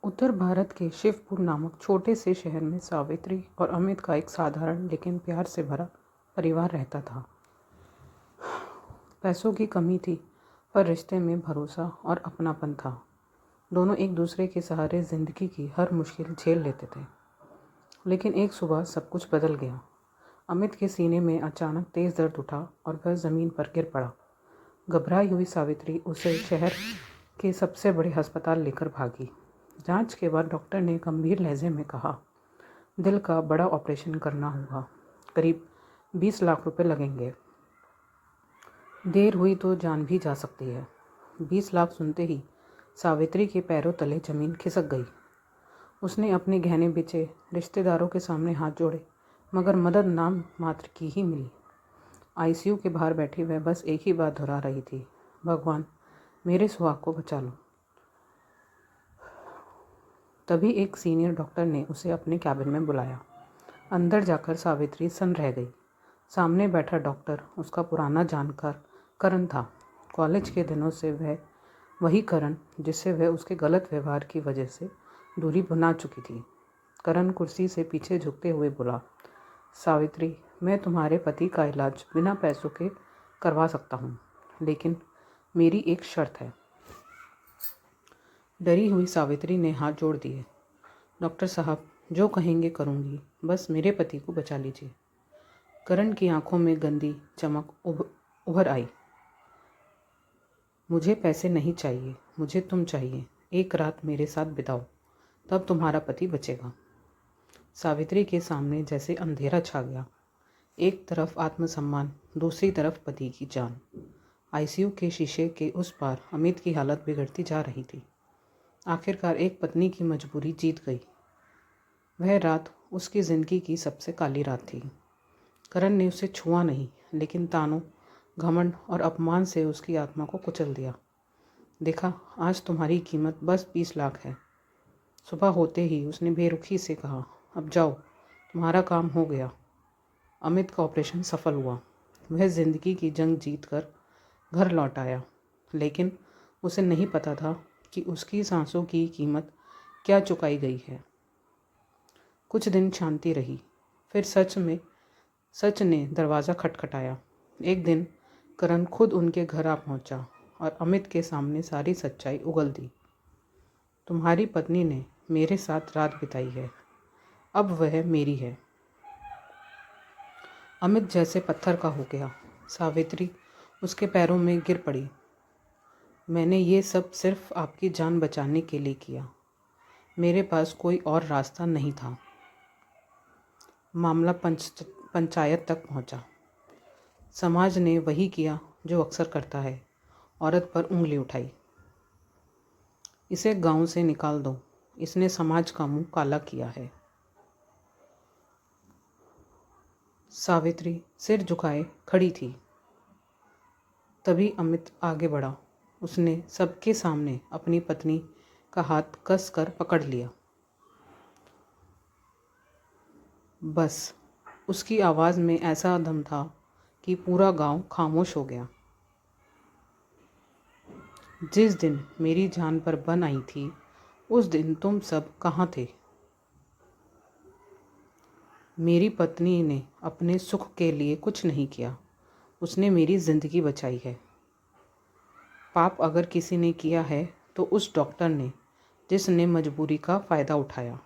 उत्तर भारत के शिवपुर नामक छोटे से शहर में सावित्री और अमित का एक साधारण लेकिन प्यार से भरा परिवार रहता था। पैसों की कमी थी, पर रिश्ते में भरोसा और अपनापन था। दोनों एक दूसरे के सहारे जिंदगी की हर मुश्किल झेल लेते थे। लेकिन एक सुबह सब कुछ बदल गया। अमित के सीने में अचानक तेज दर्द उठा और वह जमीन पर गिर पड़ा। घबराई हुई सावित्री उसे शहर के सबसे बड़े अस्पताल लेकर भागी। जांच के बाद डॉक्टर ने गंभीर लहजे में कहा, दिल का बड़ा ऑपरेशन करना होगा, करीब 20 लाख रुपए लगेंगे। देर हुई तो जान भी जा सकती है। 20 लाख सुनते ही सावित्री के पैरों तले जमीन खिसक गई। उसने अपने गहने बेचे, रिश्तेदारों के सामने हाथ जोड़े, मगर मदद नाम मात्र की ही मिली। आईसीयू के बाहर बैठी वह बस एक ही बात दोहरा रही थी, भगवान मेरे सुहाग को बचा लो। तभी एक सीनियर डॉक्टर ने उसे अपने कैबिन में बुलाया। अंदर जाकर सावित्री सन रह गई। सामने बैठा डॉक्टर उसका पुराना जानकार करण था। कॉलेज के दिनों से वह वही करण जिससे वह उसके गलत व्यवहार की वजह से दूरी बना चुकी थी। करण कुर्सी से पीछे झुकते हुए बोला, सावित्री, मैं तुम्हारे पति का इलाज बिना पैसों के करवा सकता हूँ, लेकिन मेरी एक शर्त है। डरी हुई सावित्री ने हाथ जोड़ दिए। डॉक्टर साहब, जो कहेंगे करूँगी, बस मेरे पति को बचा लीजिए। करण की आंखों में गंदी चमक उभर आई। मुझे पैसे नहीं चाहिए, मुझे तुम चाहिए। एक रात मेरे साथ बिताओ, तब तुम्हारा पति बचेगा। सावित्री के सामने जैसे अंधेरा छा गया। एक तरफ आत्मसम्मान, दूसरी तरफ पति की जान। आईसीयू के शीशे के उस पार अमित की हालत बिगड़ती जा रही थी। आखिरकार एक पत्नी की मजबूरी जीत गई। वह रात उसकी ज़िंदगी की सबसे काली रात थी। करण ने उसे छुआ नहीं, लेकिन तानों, घमंड और अपमान से उसकी आत्मा को कुचल दिया। देखा, आज तुम्हारी कीमत बस 20 लाख है। सुबह होते ही उसने बेरुखी से कहा, अब जाओ, तुम्हारा काम हो गया। अमित का ऑपरेशन सफल हुआ। वह ज़िंदगी की जंग जीत कर घर लौट आया, लेकिन उसे नहीं पता था कि उसकी सांसों की कीमत क्या चुकाई गई है। कुछ दिन शांति रही, फिर सच ने दरवाज़ा खटखटाया। एक दिन करण खुद उनके घर आ पहुंचा और अमित के सामने सारी सच्चाई उगल दी। तुम्हारी पत्नी ने मेरे साथ रात बिताई है, अब वह मेरी है। अमित जैसे पत्थर का हो गया। सावित्री उसके पैरों में गिर पड़ी। मैंने ये सब सिर्फ आपकी जान बचाने के लिए किया। मेरे पास कोई और रास्ता नहीं था। मामला पंचायत तक पहुंचा। समाज ने वही किया जो अक्सर करता है, औरत पर उंगली उठाई। इसे गांव से निकाल दो, इसने समाज का मुंह काला किया है। सावित्री सिर झुकाए खड़ी थी। तभी अमित आगे बढ़ा। उसने सबके सामने अपनी पत्नी का हाथ कस कर पकड़ लिया। बस उसकी आवाज़ में ऐसा दम था कि पूरा गांव खामोश हो गया। जिस दिन मेरी जान पर बन आई थी, उस दिन तुम सब कहाँ थे? मेरी पत्नी ने अपने सुख के लिए कुछ नहीं किया, उसने मेरी ज़िंदगी बचाई है। पाप अगर किसी ने किया है तो उस डॉक्टर ने, जिसने मजबूरी का फ़ायदा उठाया।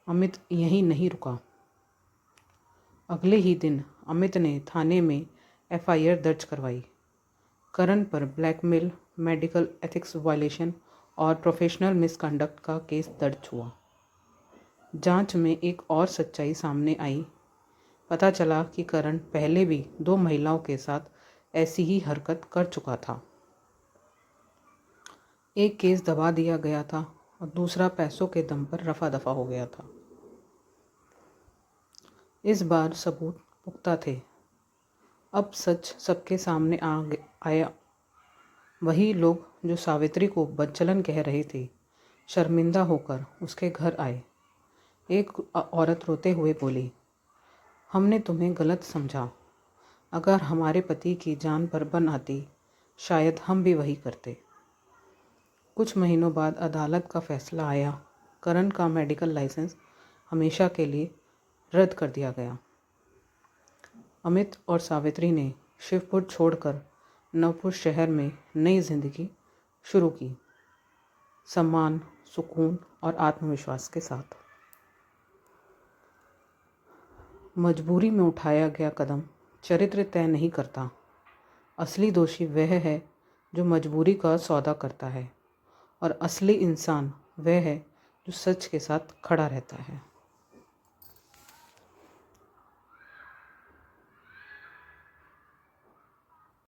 अमित यहीं नहीं रुका। अगले ही दिन अमित ने थाने में एफआईआर दर्ज करवाई। करण पर ब्लैकमेल, मेडिकल एथिक्स वायलेशन और प्रोफेशनल मिसकंडक्ट का केस दर्ज हुआ। जांच में एक और सच्चाई सामने आई। पता चला कि करण पहले भी 2 महिलाओं के साथ ऐसी ही हरकत कर चुका था। एक केस दबा दिया गया था और दूसरा पैसों के दम पर रफा दफा हो गया था। इस बार सबूत पुख्ता थे। अब सच सबके सामने आया। वही लोग जो सावित्री को बदचलन कह रहे थे, शर्मिंदा होकर उसके घर आए। एक औरत रोते हुए बोली, हमने तुम्हें गलत समझा। अगर हमारे पति की जान पर बन आती, शायद हम भी वही करते। कुछ महीनों बाद अदालत का फैसला आया। करण का मेडिकल लाइसेंस हमेशा के लिए रद्द कर दिया गया। अमित और सावित्री ने शिवपुर छोड़कर नवपुर शहर में नई जिंदगी शुरू की, सम्मान, सुकून और आत्मविश्वास के साथ। मजबूरी में उठाया गया कदम चरित्र तय नहीं करता। असली दोषी वह है जो मजबूरी का सौदा करता है, और असली इंसान वह है जो सच के साथ खड़ा रहता है।